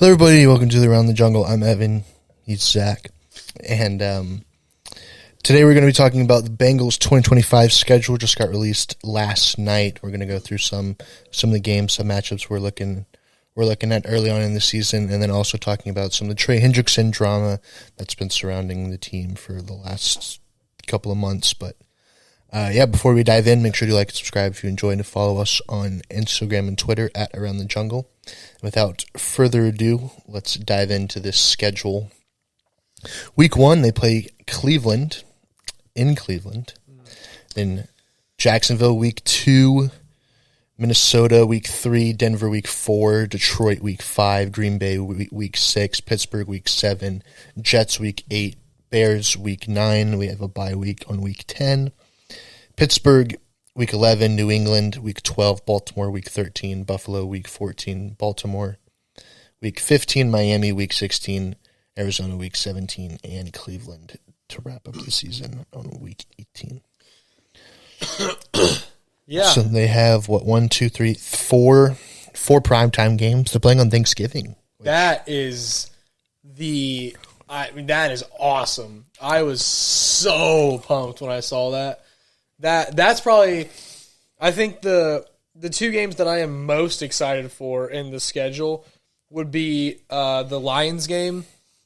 Hello, everybody. Welcome to the Around the Jungle. I'm Evan. He's Zach. And today we're going to be talking about the Bengals 2025 schedule. Just got released last night. We're going to go through some of the games, some matchups we're looking at early on in the season, and then also talking about some of the Trey Hendrickson drama that's been surrounding the team for the last couple of months. But before we dive in, make sure to like and subscribe if you enjoy, and to follow us on Instagram and Twitter at Around the Jungle. Without further ado, let's dive into this schedule. Week 1, they play Cleveland, in Cleveland. Then Jacksonville, Week 2. Minnesota, Week 3. Denver, Week 4. Detroit, Week 5. Green Bay, Week 6. Pittsburgh, Week 7. Jets, Week 8. Bears, Week 9. We have a bye week on Week 10. Pittsburgh, Week 11, New England, Week 12, Baltimore, Week 13, Buffalo, Week 14, Baltimore, Week 15, Miami, Week 16, Arizona, Week 17, and Cleveland to wrap up the season on Week 18. Yeah. So they have, four primetime games. They're playing on Thanksgiving. That is awesome. I was so pumped when I saw that. That's probably, I think the two games that I am most excited for in the schedule would be the Lions game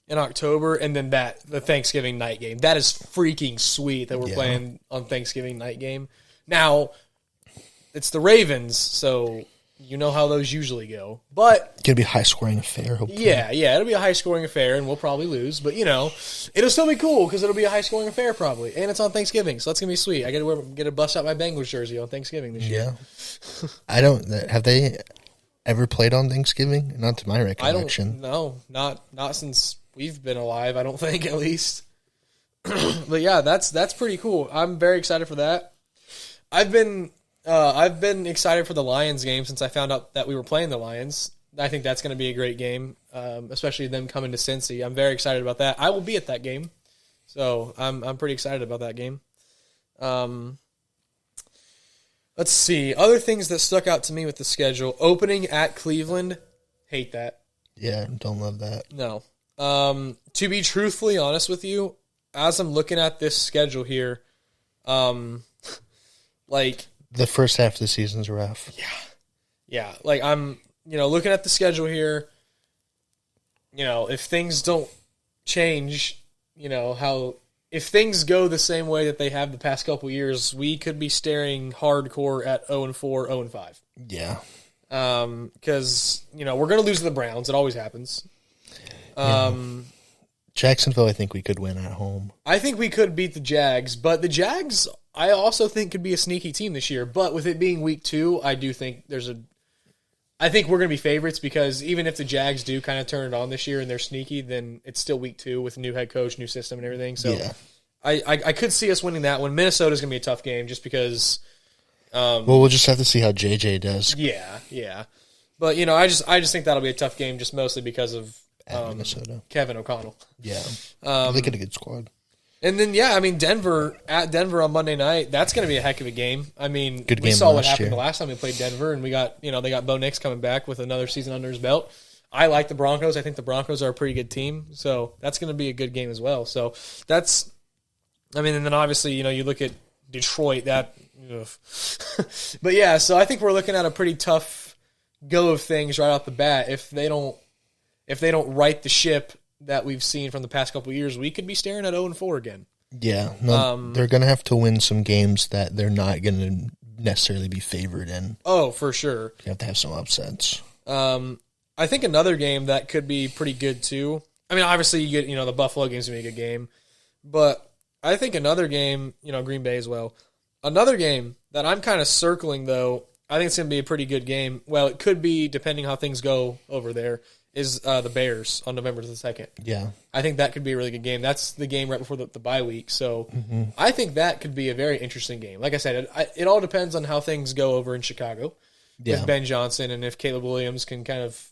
in October, and then the Thanksgiving night game. That is freaking sweet that we're playing on Thanksgiving night game. Now, it's the Ravens, so you know how those usually go. But It's going to be a high-scoring affair, hopefully. Yeah, it'll be a high-scoring affair, and we'll probably lose. But, it'll still be cool because it'll be a high-scoring affair probably. And it's on Thanksgiving, so that's going to be sweet. I got to get to bust out my Bengals jersey on Thanksgiving this year. Yeah. Have they ever played on Thanksgiving? Not to my recollection. No, not since we've been alive, I don't think, at least. But, yeah, that's pretty cool. I'm very excited for that. I've been excited for the Lions game since I found out that we were playing the Lions. I think that's going to be a great game, especially them coming to Cincy. I'm very excited about that. I will be at that game, so I'm pretty excited about that game. Let's see. Other things that stuck out to me with the schedule. Opening at Cleveland. Hate that. Yeah, don't love that. No. To be truthfully honest with you, as I'm looking at this schedule here, The first half of the season's rough. Yeah. Like, I'm, looking at the schedule here, if things don't change, if things go the same way that they have the past couple years, we could be staring hardcore at 0-4, 0-5. Yeah. Because, we're going to lose to the Browns. It always happens. Jacksonville, I think we could win at home. I think we could beat the Jags, but the Jags, I also think, could be a sneaky team this year. But with it being week 2, I do think I think we're going to be favorites because even if the Jags do kind of turn it on this year and they're sneaky, then it's still week 2 with a new head coach, new system, and everything. So yeah. I could see us winning that one. Minnesota's going to be a tough game just because. We'll just have to see how JJ does. Yeah. But I just think that'll be a tough game, just mostly because of Minnesota. Kevin O'Connell. Yeah. They get a good squad. And then, Denver on Monday night, that's going to be a heck of a game. I mean, Good we game saw what last happened year. the last time we played Denver, and we got, they got Bo Nix coming back with another season under his belt. I like the Broncos. I think the Broncos are a pretty good team, so that's going to be a good game as well. So and then obviously, you look at Detroit, but yeah, so I think we're looking at a pretty tough go of things right off the bat. If they don't right the ship that we've seen from the past couple of years, we could be staring at 0-4 again. Yeah. No, they're going to have to win some games that they're not going to necessarily be favored in. Oh, for sure. You have to have some upsets. I think another game that could be pretty good too. I mean, obviously you get, the Buffalo game's going to be a good game. But I think another game, Green Bay as well. Another game that I'm kind of circling, though, I think it's going to be a pretty good game. Well, it could be, depending how things go over there, is the Bears on November the 2nd. Yeah. I think that could be a really good game. That's the game right before the bye week. So I think that could be a very interesting game. Like I said, it all depends on how things go over in Chicago with Ben Johnson and if Caleb Williams can kind of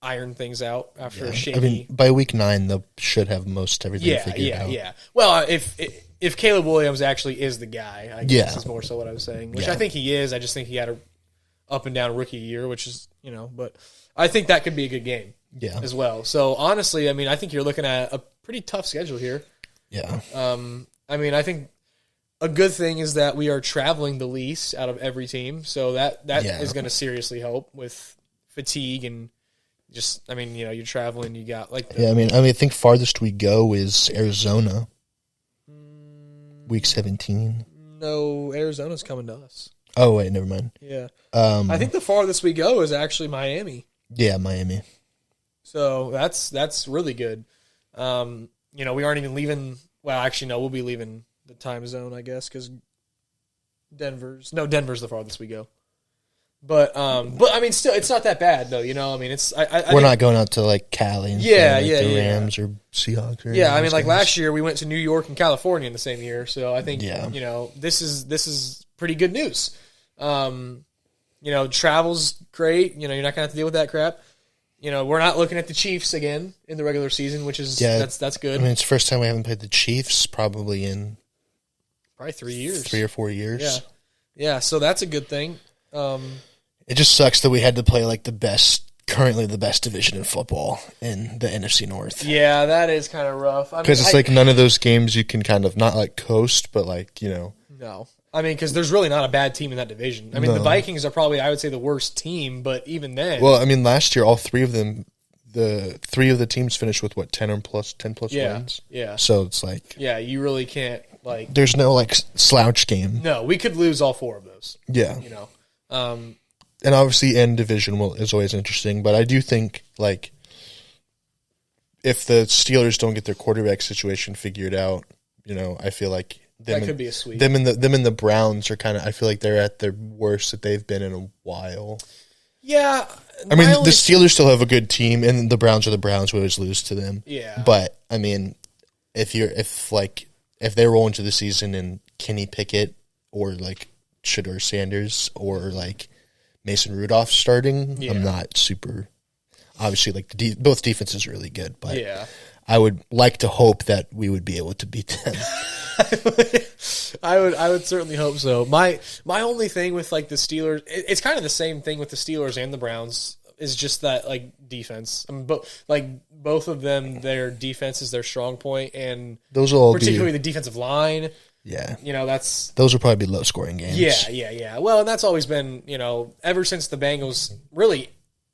iron things out after a shaky. I mean, by week 9, they should have most everything figured out. Yeah. Well, if Caleb Williams actually is the guy, I guess is more so what I was saying, which I think he is. I just think he had a up and down rookie year, which is, but I think that could be a good game. Yeah. as well. So honestly, I mean, I think you're looking at a pretty tough schedule here. Yeah. I mean, I think a good thing is that we are traveling the least out of every team, so that is going to seriously help with fatigue and just. I mean, you're traveling. You got like I mean, I think farthest we go is Arizona. Week 17. No, Arizona's coming to us. Oh wait, never mind. Yeah, I think the farthest we go is actually Miami. Yeah, Miami. So that's really good. We aren't even leaving. Well, actually, no, we'll be leaving the time zone, I guess, because Denver's the farthest we go. But I mean, still, it's not that bad though. I mean, it's we're not going out to like Cali and the Rams or Seahawks. Or I mean, like last year we went to New York and California in the same year, so I think this is pretty good news. Travel's great. You're not gonna have to deal with that crap. We're not looking at the Chiefs again in the regular season, which is that's good. I mean, it's the first time we haven't played the Chiefs probably in 3 years, 3 or 4 years. Yeah. So that's a good thing. It just sucks that we had to play like currently the best division in football in the NFC North. Yeah, that is kind of rough. Because it's like none of those games you can kind of not like coast, but like No. I mean, because there's really not a bad team in that division. I mean, the Vikings are probably, I would say, the worst team, but even then. Well, I mean, last year, all three of them, the three of the teams finished with, 10 plus wins? Yeah. So it's like. Yeah, you really can't, There's no, slouch game. No, we could lose all four of those. Yeah. And obviously, end division is always interesting, but I do think, if the Steelers don't get their quarterback situation figured out, I feel like. That could be a sweep. Them and the Browns are kind of. I feel like they're at their worst that they've been in a while. Yeah, I mean the Steelers still have a good team, and the Browns are the Browns. We always lose to them. Yeah, but I mean, if they roll into the season and Kenny Pickett or Shedeur Sanders or Mason Rudolph starting, I'm not super. Obviously, both defenses are really good, but I would like to hope that we would be able to beat them. I would certainly hope so. My only thing with the Steelers, it's kind of the same thing with the Steelers and the Browns, is just that defense. I mean, both of them, their defense is their strong point, and those will all particularly the defensive line. Yeah, those will probably be low scoring games. Yeah. Well, and that's always been ever since the Bengals, really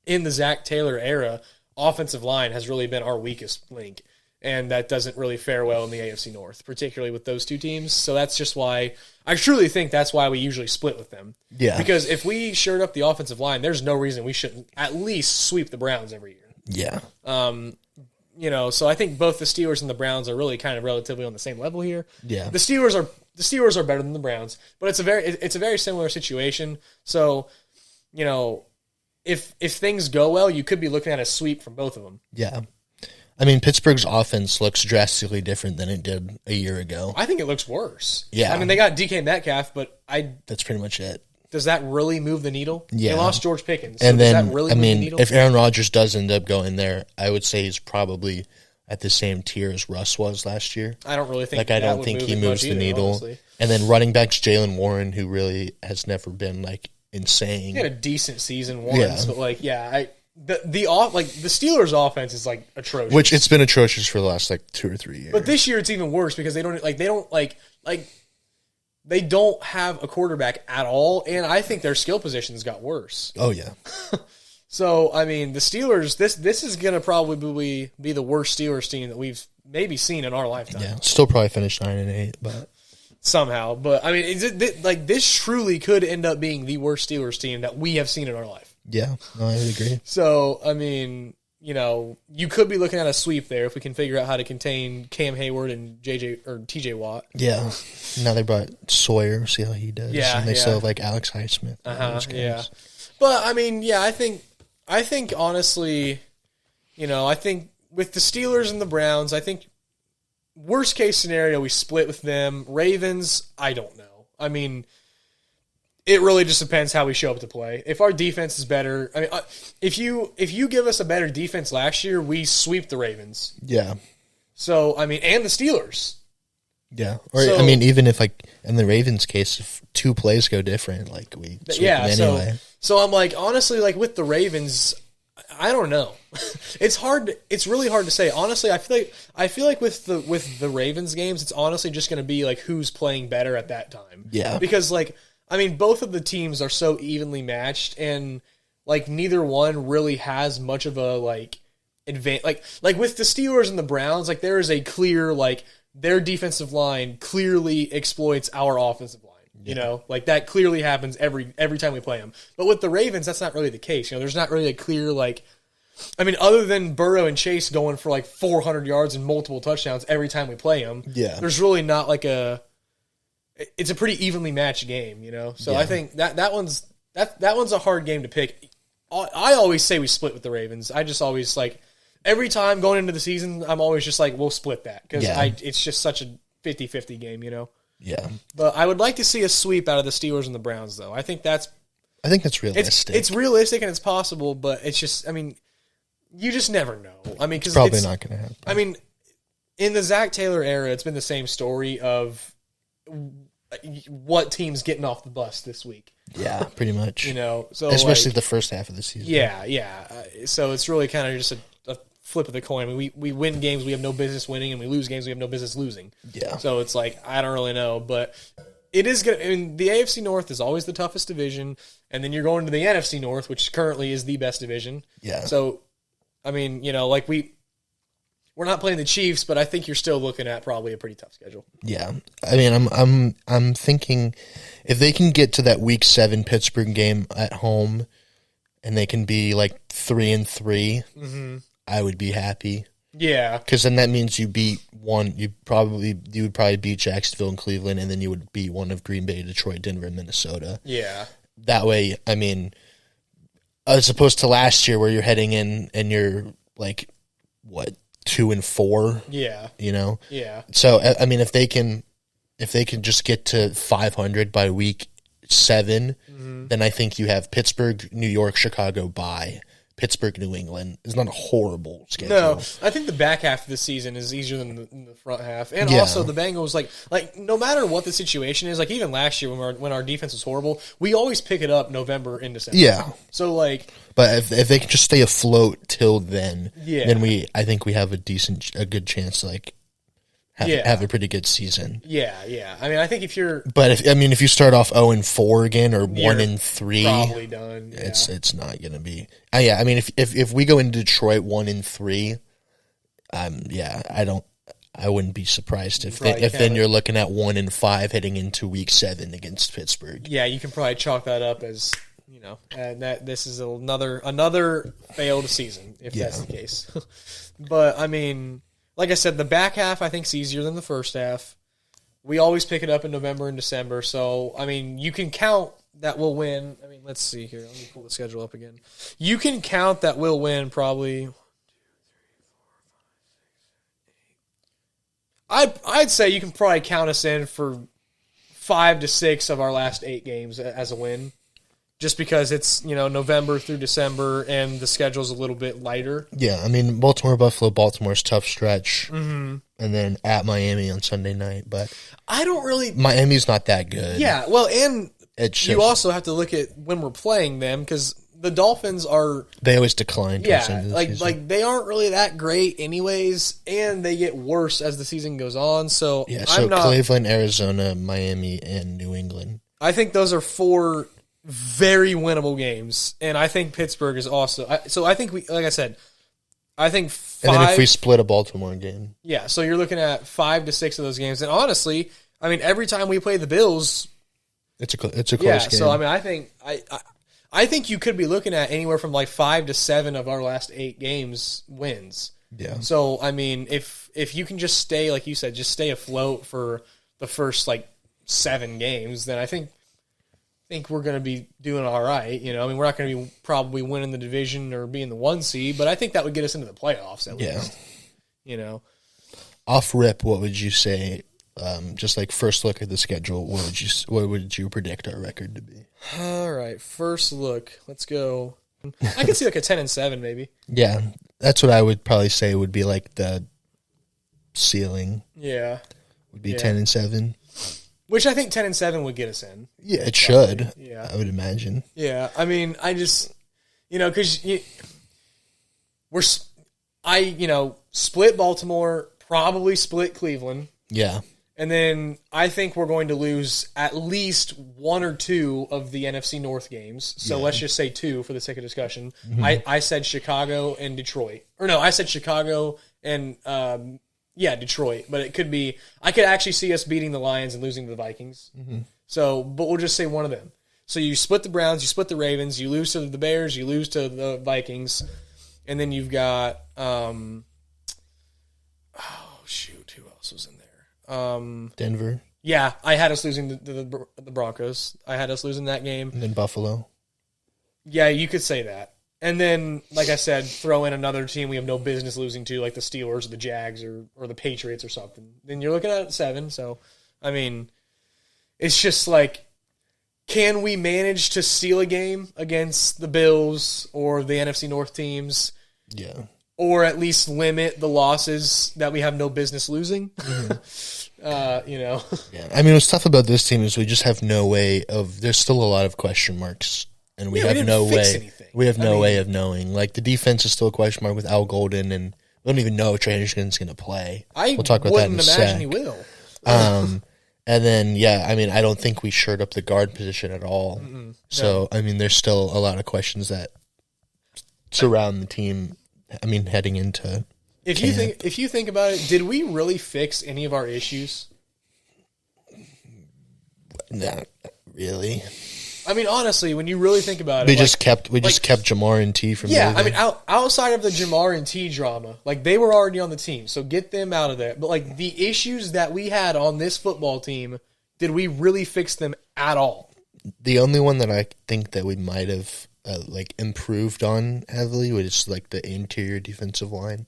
in the Zach Taylor era, offensive line has really been our weakest link. And that doesn't really fare well in the AFC North, particularly with those two teams. So that's just why I truly think that's why we usually split with them. Yeah. Because if we shored up the offensive line, there's no reason we shouldn't at least sweep the Browns every year. Yeah. So I think both the Steelers and the Browns are really kind of relatively on the same level here. Yeah. The Steelers are better than the Browns, but it's a very similar situation. So, if things go well, you could be looking at a sweep from both of them. Yeah. I mean, Pittsburgh's offense looks drastically different than it did a year ago. I think it looks worse. Yeah. I mean, they got DK Metcalf, but that's pretty much it. Does that really move the needle? Yeah. They lost George Pickens. And does then, that really move the needle? if Aaron Rodgers does end up going there, I would say he's probably at the same tier as Russ was last year. I don't really think I don't think he moves the needle. Honestly. And then running backs Jalen Warren, who really has never been insane. He had a decent season once, but the Steelers' offense is atrocious. Which it's been atrocious for the last 2 or 3 years. But this year it's even worse because they don't have a quarterback at all, and I think their skill positions got worse. Oh yeah. So I mean, the Steelers, this is gonna probably be the worst Steelers team that we've maybe seen in our lifetime. Yeah, still probably finish 9-8, but somehow. But I mean, this truly could end up being the worst Steelers team that we have seen in our life. Yeah, no, I would agree. So, I mean, you could be looking at a sweep there if we can figure out how to contain Cam Hayward and TJ Watt. Yeah. Now they brought Sawyer, see how he does. Yeah. And they still have Alex Highsmith. Yeah. But I mean, I think honestly, I think with the Steelers and the Browns, I think worst case scenario we split with them. Ravens, I don't know. I mean, it really just depends how we show up to play. If our defense is better, I mean, if you give us a better defense last year, we sweep the Ravens. Yeah. So I mean, and the Steelers. Yeah. Or I mean, even if in the Ravens' case, if 2 plays go different, we sweep them anyway. So I'm honestly with the Ravens, I don't know. It's really hard to say. Honestly, I feel like with the Ravens games, it's honestly just going to be like who's playing better at that time. Yeah. Because both of the teams are so evenly matched, and like neither one really has much of a advantage. Like with the Steelers and the Browns, like there is a clear their defensive line clearly exploits our offensive line. You know, like that clearly happens every time we play them. But with the Ravens, that's not really the case. You know, there's not really a clear other than Burrow and Chase going for 400 yards and multiple touchdowns every time we play them. Yeah, there's really not it's a pretty evenly matched game. You know, so I think that one's a hard game to pick. I always say we split with the Ravens. I just always every time going into the season, I'm always just we'll split that because it's just such a 50-50 game. You know. Yeah, but I would like to see a sweep out of the Steelers and the Browns, though. I think that's realistic. It's realistic and it's possible, but it's just, you just never know. Because probably not going to happen. In the Zach Taylor era, it's been the same story of what team's getting off the bus this week. Yeah, pretty much. You know, so especially the first half of the season. Yeah. So it's really kind of just a flip of the coin. We win games we have no business winning, and we lose games we have no business losing. Yeah. So it's I don't really know, but it is good. The AFC North is always the toughest division, and then you're going to the NFC North, which currently is the best division. Yeah. So, we're not playing the Chiefs, but I think you're still looking at probably a pretty tough schedule. Yeah. I'm thinking if they can get to that Week 7 Pittsburgh game at home, and they can be 3-3. Mm-hmm. I would be happy. Yeah. Because then that means you beat one. You would probably beat Jacksonville and Cleveland, and then you would beat one of Green Bay, Detroit, Denver, and Minnesota. Yeah. That way, as opposed to last year where you're heading in and you're 2-4. Yeah. You know. Yeah. So if they can just get to 500 by Week 7, mm-hmm. then I think you have Pittsburgh, New York, Chicago bye. Pittsburgh, New England is not a horrible schedule. No, I think the back half of the season is easier than the front half, and also the Bengals. No matter what the situation is, even last year when our defense was horrible, we always pick it up November and December. Yeah. So but if they can just stay afloat till then, then I think we have a good chance to have a pretty good season. Yeah. I think if you're, but if you start off 0-4 again or 1-3, probably done. Yeah. It's not gonna be. If we go into Detroit 1-3, I wouldn't be surprised if then you're looking at 1-5 heading into Week 7 against Pittsburgh. Yeah, you can probably chalk that up as and that this is another failed season if that's the case. But like I said, the back half I think is easier than the first half. We always pick it up in November and December, so you can count that we'll win. Let's see here. Let me pull the schedule up again. You can count that we'll win probably. 1, 2, 3, 4, 5, 6, 8. I'd say you can probably count us in for 5 to 6 of our last 8 games as a win. Just because it's, November through December and the schedule's a little bit lighter. Yeah, Baltimore, Buffalo, Baltimore's tough stretch. Mm-hmm. And then at Miami on Sunday night. But I don't really... Miami's not that good. Yeah, well, and you also have to look at when we're playing them because the Dolphins are... They always decline. Yeah, they aren't really that great anyways, and they get worse as the season goes on. So yeah, Cleveland, Arizona, Miami, and New England. I think those are 4... very winnable games, and I think Pittsburgh is also. So I think like I said, I think 5. And then if we split a Baltimore game, yeah. So you're looking at 5 to 6 of those games, and honestly, every time we play the Bills, it's a close game. Yeah. So I think you could be looking at anywhere from 5 to 7 of our last 8 games wins. Yeah. So if you can just stay, like you said, just stay afloat for the first 7 games, then I think we're going to be doing all right. We're not going to be probably winning the division or being the 1 seed, but I think that would get us into the playoffs at least. Off rip, what would you say? Just first look at the schedule, what would you predict our record to be? All right, first look. Let's go. I could see a 10-7 maybe. Yeah, that's what I would probably say would be the ceiling. Yeah, would be 10-7. Which I think 10-7 would get us in. Yeah, it should. Yeah, I would imagine. Yeah, I just, because split Baltimore, probably split Cleveland. Yeah. And then I think we're going to lose at least one or two of the NFC North games. So let's just say two for the sake of discussion. Mm-hmm. I said Chicago and Detroit. Or no, I said Chicago and, Detroit. But it could be – I could actually see us beating the Lions and losing to the Vikings. Mm-hmm. So, but we'll just say one of them. So you split the Browns, you split the Ravens, you lose to the Bears, you lose to the Vikings. And then you've got who else was in there? Denver. Yeah, I had us losing the Broncos. I had us losing that game. And then Buffalo. Yeah, you could say that. And then, like I said, throw in another team we have no business losing to, like the Steelers or the Jags or the Patriots or something. Then you're looking at 7. So, I mean, it's just like, can we manage to steal a game against the Bills or the NFC North teams? Yeah. Or at least limit the losses that we have no business losing. Mm-hmm. Yeah. I mean, what's tough about this team is we just have no way of. There's still a lot of question marks, and we have no way. Anything. We have no way of knowing. Like the defense is still a question mark with Al Golden, and we don't even know if Trey Hendrickson's going to play. We'll talk about that in a sec. Imagine he will. And then, I don't think we shored up the guard position at all. Mm-mm. So, I mean, there's still a lot of questions that surround the team. I mean, heading into if you think about it, did we really fix any of our issues? Not really. I mean, honestly, when you really think about it, we just kept Jamar and T from. Yeah, moving. I mean, outside of the Jamar and T drama, like they were already on the team, so get them out of there. But like the issues that we had on this football team, did we really fix them at all? The only one that I think that we might have. Improved on heavily was like the interior defensive line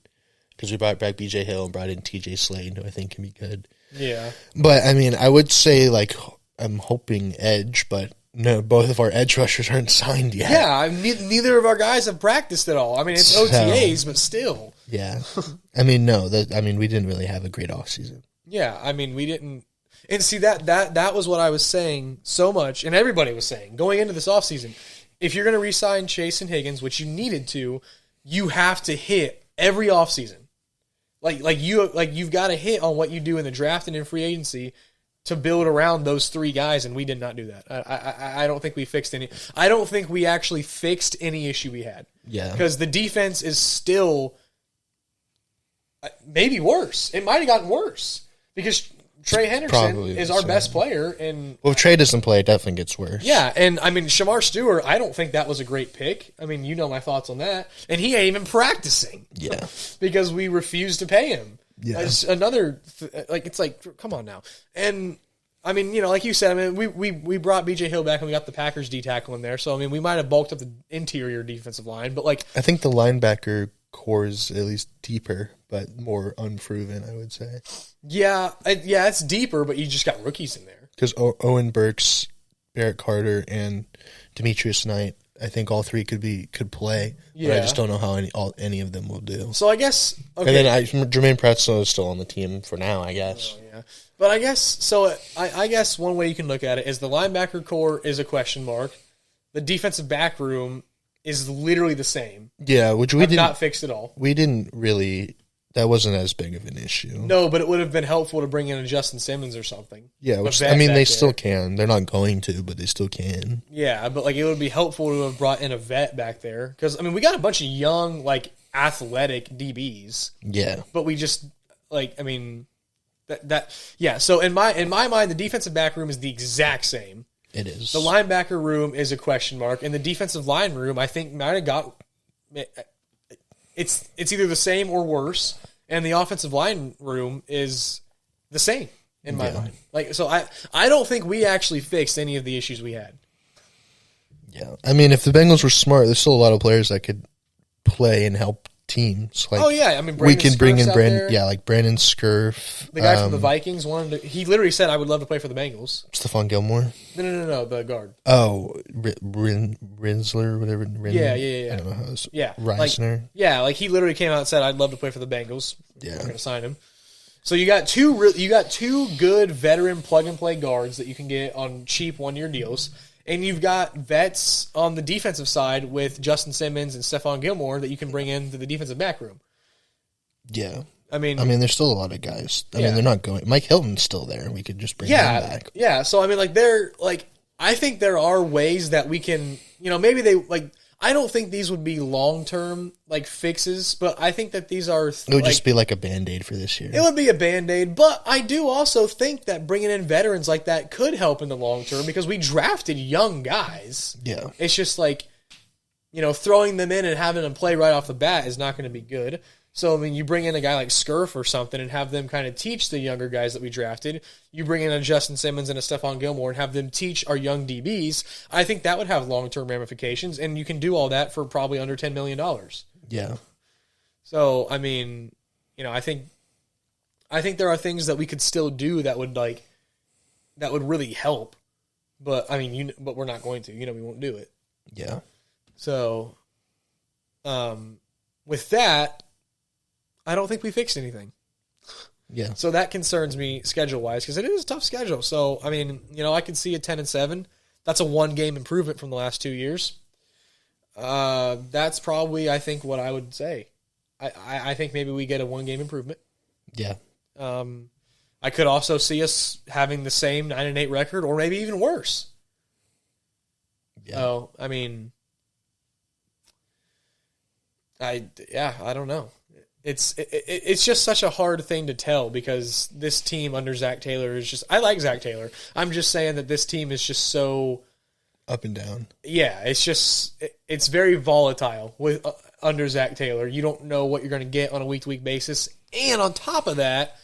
because we brought back BJ Hill and brought in TJ Slade, who I think can be good. Yeah, but I mean, I would say I'm hoping edge, but no, both of our edge rushers aren't signed yet. Yeah, neither of our guys have practiced at all. I mean, it's OTAs, but still. Yeah, I mean, we didn't really have a great offseason. Yeah, I mean, we didn't. And see that was what I was saying so much, and everybody was saying going into this offseason. If you're going to re-sign Chase and Higgins, which you needed to, you have to hit every offseason. You've got to hit on what you do in the draft and in free agency to build around those 3 guys, and we did not do that. I don't think we fixed any. I don't think we actually fixed any issue we had. Yeah, because the defense is still maybe worse. It might have gotten worse because Trey Hendrickson is our best player. And if Trey doesn't play, it definitely gets worse. Yeah, and I mean, Shamar Stewart, I don't think that was a great pick. I mean, you know my thoughts on that. And he ain't even practicing. Yeah. Because we refused to pay him. Yeah. It's another, it's like, come on now. And, I mean, like you said, I mean, we brought BJ Hill back and we got the Packers D-tackle in there. So, I mean, we might have bulked up the interior defensive line. But, I think the linebacker core is at least deeper, but more unproven, I would say. Yeah, it's deeper, but you just got rookies in there. Because Owen Burks, Barrett Carter, and Demetrius Knight, I think all 3 could play. Yeah. But I just don't know how any of them will do. So I guess okay. And then Jermaine Pretzel is still on the team for now, I guess. Oh, yeah. But I guess one way you can look at it is the linebacker core is a question mark. The defensive back room is literally the same. Yeah, which we did not fixed at all. We didn't really. That wasn't as big of an issue. No, but it would have been helpful to bring in a Justin Simmons or something. Yeah, they still can. They're not going to, but they still can. Yeah, but it would be helpful to have brought in a vet back there because we got a bunch of young, athletic DBs. Yeah, but we just yeah. So in my mind, the defensive back room is the exact same. It is. The linebacker room is a question mark, and the defensive line room, I think, might have got. It's either the same or worse, and the offensive line room is the same in my mind. So I don't think we actually fixed any of the issues we had. Yeah, I mean, if the Bengals were smart, there's still a lot of players that could play and help teams. We can bring in Brandon Scurf. The guy from the Vikings he literally said, "I would love to play for the Bengals." Stephon Gilmore. No, the guard. Oh, Rinsler, whatever. Yeah. I don't know how it's. Yeah, Reisner. He literally came out and said, "I'd love to play for the Bengals." Yeah, we're going to sign him. So you got two good veteran plug and play guards that you can get on cheap 1-year deals, And you've got vets on the defensive side with Justin Simmons and Stephon Gilmore that you can bring into the defensive back room. Yeah. I mean, there's still a lot of guys. I mean, they're not going. Mike Hilton's still there. We could just bring him back. Yeah. So, I mean, I think there are ways that we can, maybe I don't think these would be long-term, fixes, but I think that these are... It would just be like a Band-Aid for this year. It would be a Band-Aid, but I do also think that bringing in veterans like that could help in the long term because we drafted young guys. Yeah. It's just throwing them in and having them play right off the bat is not going to be good. So, I mean, you bring in a guy like Scurf or something and have them kind of teach the younger guys that we drafted. You bring in a Justin Simmons and a Stephon Gilmore and have them teach our young DBs. I think that would have long-term ramifications, and you can do all that for probably under $10 million. Yeah. So, I mean, I think there are things that we could still do that would really help. But, I mean, but we're not going to. We won't do it. Yeah. So, with that, I don't think we fixed anything. Yeah. So that concerns me schedule-wise because it is a tough schedule. So, I mean, I could see a 10-7. That's a one-game improvement from the last 2 years. That's probably, I think, what I would say. I think maybe we get a one-game improvement. Yeah. I could also see us having the same 9-8 record or maybe even worse. Yeah. So, I mean, I don't know. It's just such a hard thing to tell because this team under Zach Taylor is just... I like Zach Taylor. I'm just saying that this team is just so... Up and down. Yeah, it's just... It's very volatile with under Zach Taylor. You don't know what you're going to get on a week-to-week basis. And on top of that,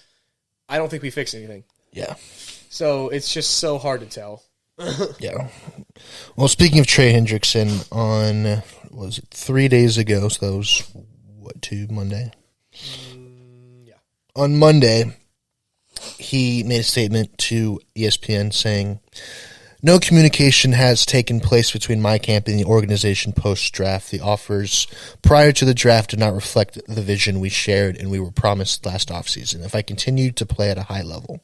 I don't think we fixed anything. Yeah. So it's just so hard to tell. Yeah. Well, speaking of Trey Hendrickson, on... what was it 3 days ago? So that was, Monday? Yeah. On Monday, he made a statement to ESPN saying, "No communication has taken place between my camp and the organization post-draft. The offers prior to the draft did not reflect the vision we shared and we were promised last offseason. If I continue to play at a high level.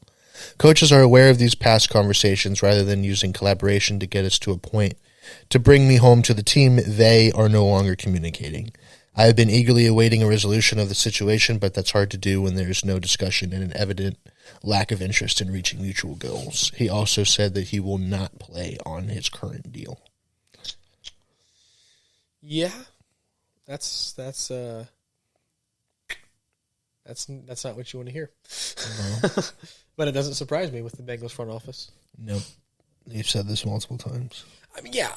Coaches are aware of these past conversations rather than using collaboration to get us to a point to bring me home to the team. They are no longer communicating. I have been eagerly awaiting a resolution of the situation, but that's hard to do when there is no discussion and an evident lack of interest in reaching mutual goals." He also said that he will not play on his current deal. Yeah. That's not what you want to hear. No. But it doesn't surprise me with the Bengals front office. Nope. You've said this multiple times. I mean, yeah.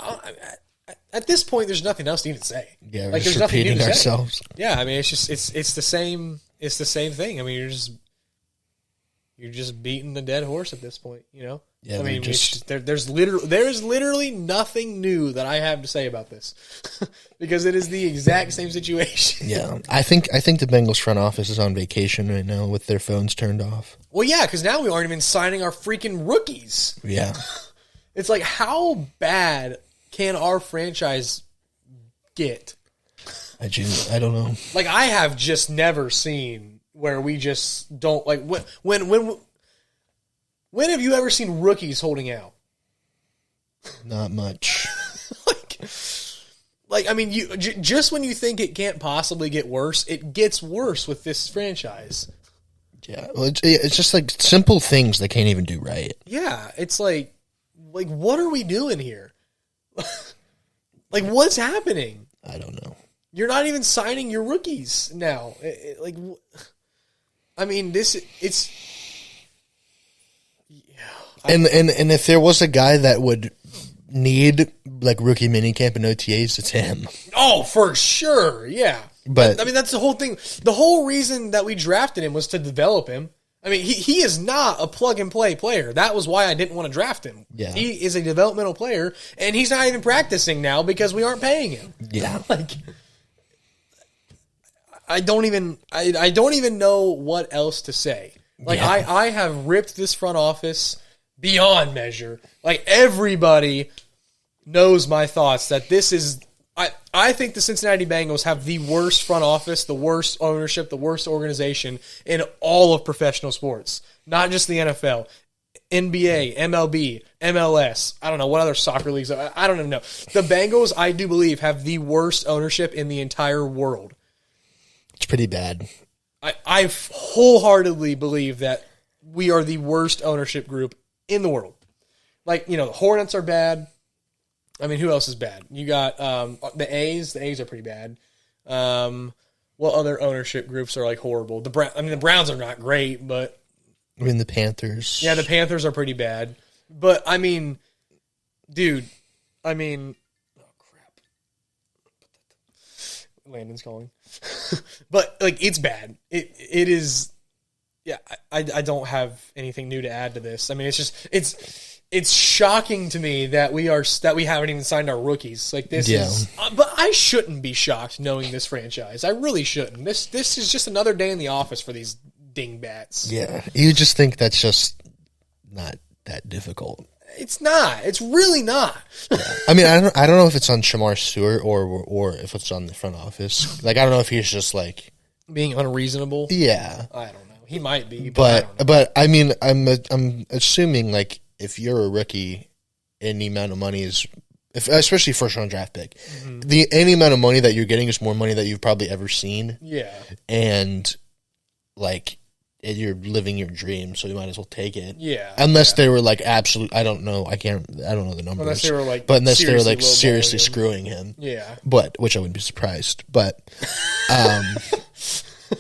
At this point, there's nothing else to even say. Yeah, we're just repeating ourselves. Yeah, I mean, it's just it's the same thing. I mean, you're just beating the dead horse at this point. Yeah, I mean, there's literally nothing new that I have to say about this because it is the exact same situation. Yeah, I think the Bengals front office is on vacation right now with their phones turned off. Well, yeah, because now we aren't even signing our freaking rookies. Yeah, it's like how bad can our franchise get? I don't know. Like, I have just never seen where we just don't like when have you ever seen rookies holding out? Not much. like I mean, just when you think it can't possibly get worse, it gets worse with this franchise. Yeah, well, it's just like simple things they can't even do right. Yeah, it's like what are we doing here? Like, what's happening? I don't know. You're not even signing your rookies now. I mean, it's. Yeah, and if there was a guy that would need like rookie minicamp and OTAs, it's him. Oh, for sure, yeah. But I mean, that's the whole thing. The whole reason that we drafted him was to develop him. I mean, he is not a plug-and-play player. That was why I didn't want to draft him. Yeah. He is a developmental player, and he's not even practicing now because we aren't paying him. Yeah. I don't even know what else to say. I have ripped this front office beyond measure. Like, everybody knows my thoughts that this is... I think the Cincinnati Bengals have the worst front office, the worst ownership, the worst organization in all of professional sports. Not just the NFL. NBA, MLB, MLS. I don't know what other soccer leagues. I don't even know. The Bengals, I do believe, have the worst ownership in the entire world. It's pretty bad. I wholeheartedly believe that we are the worst ownership group in the world. Like, the Hornets are bad. I mean, who else is bad? You got the A's. The A's are pretty bad. What other ownership groups are like horrible? The Browns are not great, but the Panthers. Yeah, the Panthers are pretty bad. But dude, oh crap. Landon's calling. But it's bad. It is. Yeah, I don't have anything new to add to this. I mean, it's shocking to me that we haven't even signed our rookies. This is, but I shouldn't be shocked knowing this franchise. I really shouldn't. This is just another day in the office for these dingbats. Yeah, you just think that's just not that difficult. It's not. It's really not. Yeah. I mean, I don't know if it's on Shamar Stewart or if it's on the front office. I don't know if he's just being unreasonable. Yeah, I don't know. He might be, but I mean, I'm assuming if you're a rookie, any amount of money is, especially first round draft pick, any amount of money that you're getting is more money that you've probably ever seen. Yeah, and you're living your dream, so you might as well take it. Yeah, unless they were absolute. I don't know the numbers. Unless they were unless they were seriously screwing him. Yeah, which I wouldn't be surprised. But,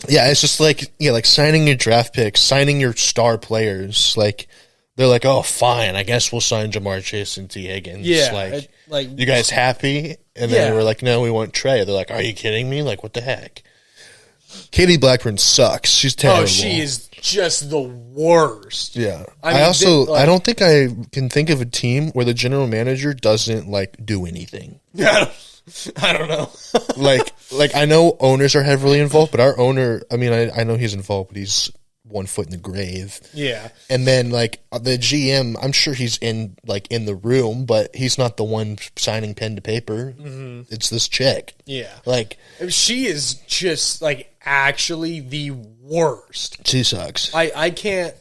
yeah, it's just signing your draft picks, signing your star players. They're like, oh, fine, I guess we'll sign Jamar Chase and T. Higgins. Yeah, you guys happy? And then they were like, no, we want Trey. They're like, are you kidding me? What the heck? Katie Blackburn sucks. She's terrible. Oh, she is just the worst. Yeah. I don't think I can think of a team where the general manager doesn't do anything. Yeah. I don't know. I know owners are heavily involved, but our owner, I mean, I know he's involved, but he's 1 foot in the grave. Yeah. And then the GM, I'm sure he's in the room, but he's not the one signing pen to paper. Mm-hmm. It's this chick. Yeah. She is just actually the worst. She sucks. I can't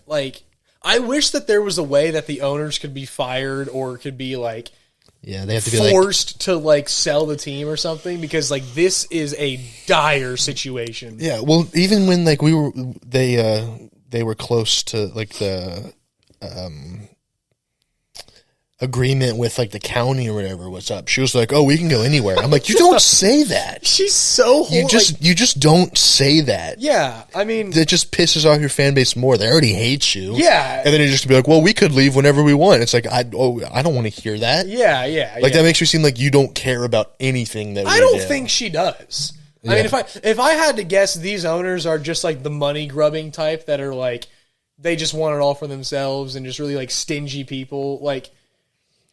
I wish that there was a way that the owners could be fired or could be yeah, they have to be forced to sell the team or something, because this is a dire situation. Yeah, well, even when they were close to the agreement with the county or whatever was up, she was like, "Oh, we can go anywhere." I'm like, "You don't say that." She's so you just don't say that. Yeah, I mean, that just pisses off your fan base more. They already hate you. Yeah, and then you just be like, "Well, we could leave whenever we want." It's I don't want to hear that. Yeah. That makes me seem like you don't care about anything that. I don't think she does. Yeah. I mean, if I had to guess, these owners are just the money grubbing type that are they just want it all for themselves and just really stingy people.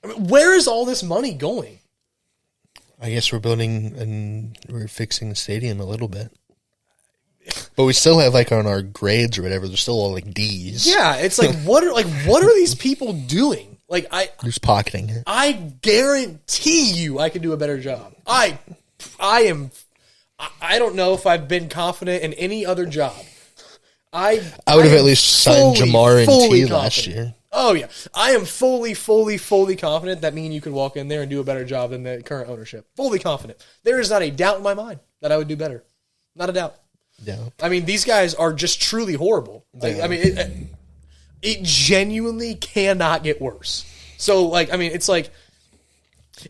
I mean, where is all this money going? I guess we're building and we're fixing the stadium a little bit. But we still have on our grades or whatever, they're still all D's. Yeah, it's what are these people doing? Just pocketing it. I guarantee you I could do a better job. I don't know if I've been confident in any other job. I would have at least signed Jamar and T last year. Oh, yeah. I am fully confident that me and you could walk in there and do a better job than the current ownership. Fully confident. There is not a doubt in my mind that I would do better. Not a doubt. Yeah. I mean, these guys are just truly horrible. I mean, it genuinely cannot get worse. So,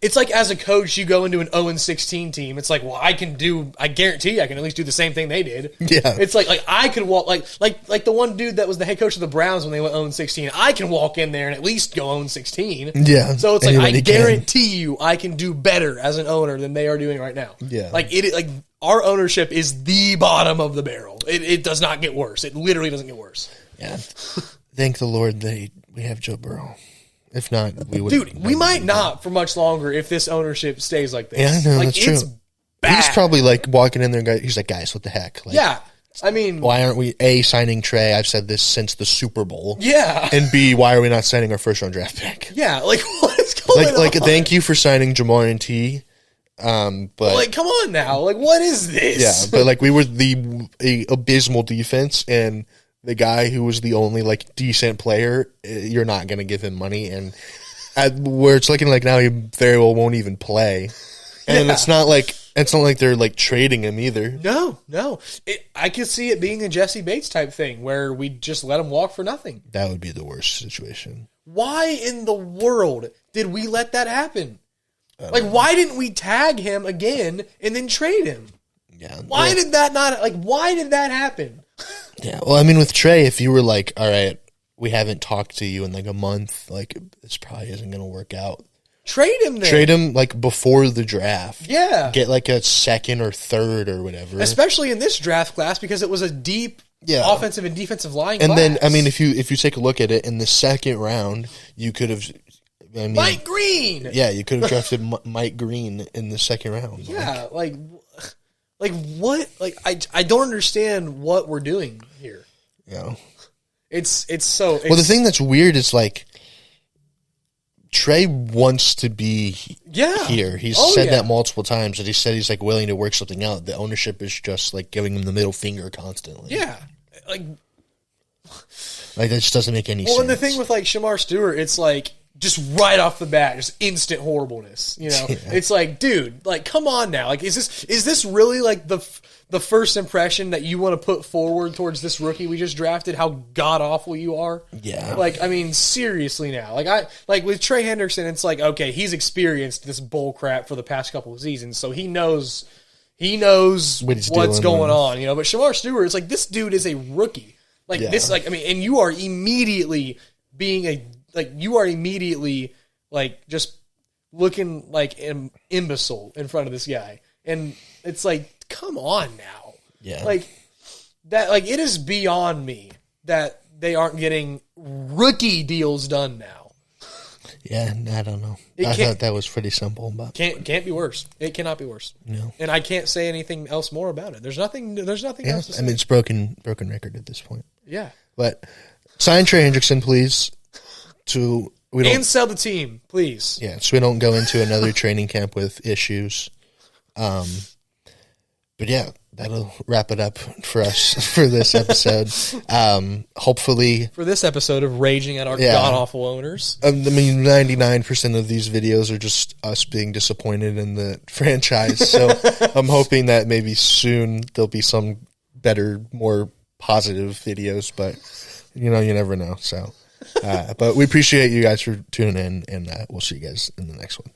it's as a coach, you go into an 0-16 team. It's well, I guarantee I can at least do the same thing they did. Yeah. It's I could walk, like the one dude that was the head coach of the Browns when they went 0-16. I can walk in there and at least go 0-16. Yeah. So it's I guarantee you I can do better as an owner than they are doing right now. Yeah. Our ownership is the bottom of the barrel. It does not get worse. It literally doesn't get worse. Yeah. Thank the Lord we have Joe Burrow. If not, we would. Dude, we might not for much longer if this ownership stays like this. Yeah, I know, that's true. Bad. He's probably walking in there and he's like, guys, what the heck? Yeah. I mean, why aren't we A, signing Trey? I've said this since the Super Bowl. Yeah. And B, why are we not signing our first round draft pick? Yeah. What is going on? Thank you for signing Jamar and T. But come on now. What is this? Yeah, but we were the abysmal defense, and the guy who was the only like decent player, you're not going to give him money. And where it's looking like now, he very well won't even play. And it's not like they're like trading him either. No. I could see it being a Jesse Bates type thing where we just let him walk for nothing. That would be the worst situation. Why in the world did we let that happen? Like, why didn't we tag him again and then trade him? Yeah. Why did that happen? Yeah. Well, I mean, with Trey, if you were like, all right, we haven't talked to you in like a month, like this probably isn't going to work out. Trade him then. Trade him like before the draft. Yeah. Get like a second or third or whatever. Especially in this draft class because it was a deep offensive and defensive line class. And then, I mean, if you take a look at it, in the second round, you could have... Mike Green! Yeah, you could have drafted Mike Green in the second round. Yeah, like what? Like, I don't understand what we're doing here. Yeah. It's so... Well, the thing that's weird is, like, Trey wants to be here. He's said that multiple times, that he said he's, like, willing to work something out. The ownership is just, like, giving him the middle finger constantly. Yeah. Like, that just doesn't make any sense. Well, and the thing with, like, Shamar Stewart, it's, like, just right off the bat, just instant horribleness. You know, It's like, dude, like, come on now. Like, is this really like the first impression that you want to put forward towards this rookie we just drafted? How god awful you are. Yeah. Like, I mean, seriously now. Like with Trey Hendrickson, it's like, okay, he's experienced this bull crap for the past couple of seasons, so he knows what's going on. You know, but Shamar Stewart, it's like, this dude is a rookie. Like this, like, I mean, and you are immediately just looking like an imbecile in front of this guy. And it's like, come on now. Yeah. Like that, like, it is beyond me that they aren't getting rookie deals done now. Yeah, I don't know. I thought that was pretty simple, but can't be worse. It cannot be worse. No. And I can't say anything else more about it. There's nothing else to say. I mean, it's broken record at this point. Yeah. But sign Trey Hendrickson, please. And sell the team, please. Yeah, so we don't go into another training camp with issues. But yeah, that'll wrap it up for us for this episode. Hopefully, for this episode of raging at our god awful owners. I mean, 99% of these videos are just us being disappointed in the franchise. So I'm hoping that maybe soon there'll be some better, more positive videos. But you never know. So. But we appreciate you guys for tuning in, and we'll see you guys in the next one.